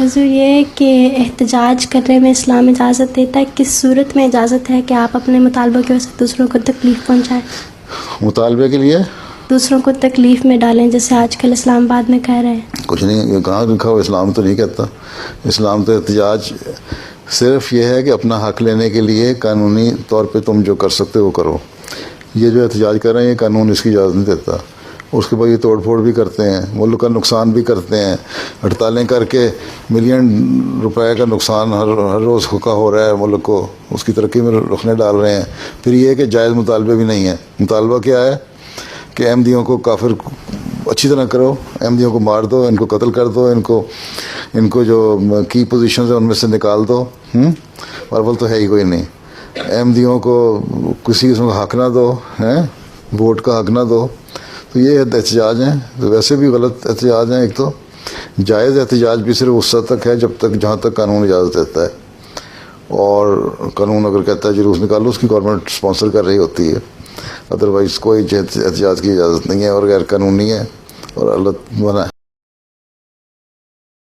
हुजूर, ये कि एहतजाज करने में इस्लाम इजाज़त देता है, किस सूरत में इजाज़त है कि आप अपने मुतालबों की वजह से दूसरों को तकलीफ़ पहुँचाएँ, मुतालबे के लिए दूसरों को तकलीफ़ में डालें, जैसे आजकल इस्लामाबाद में कह रहे हैं? कुछ नहीं, ये कहाँ लिखा हो, इस्लाम तो नहीं कहता। इस्लाम तो एहतजाज सिर्फ ये है कि अपना हक लेने के लिए कानूनी तौर पे तुम जो कर सकते हो वो करो। ये जो एहतजाज कर रहे हैं ये कानून इसकी इजाज़त नहीं देता। उसके बाद ये तोड़ फोड़ भी करते हैं, मुल्क का नुकसान भी करते हैं, हड़तालें करके मिलियन रुपए का नुकसान हर रोज़ का हो रहा है मुल्क को, उसकी तरक्की में रुकने डाल रहे हैं। फिर ये है कि जायज़ मुतालबे भी नहीं है। मुतालबा क्या है कि अहमदियों को काफिर अच्छी तरह करो, अहमदियों को मार दो, इनको कत्ल कर दो, इनको जो की पोजीशन है उनमें से निकाल दो। अव्वल तो है ही कोई नहीं। अहमदियों को किसी किस्म का हक ना दो, हैं, वोट का हक ना दो। तो ये एहतजाज हैं, तो वैसे भी गलत एहतजाज हैं। एक तो जायज़ एहतजाज भी सिर्फ उस हद तक है जहाँ तक कानून इजाज़त देता है, और कानून अगर कहता है जुलूस निकालो, उसकी गवर्नमेंट स्पॉन्सर कर रही होती है, अदरवाइज़ कोई एहतजाज की इजाज़त नहीं है और गैर कानूनी है और गलत मना है।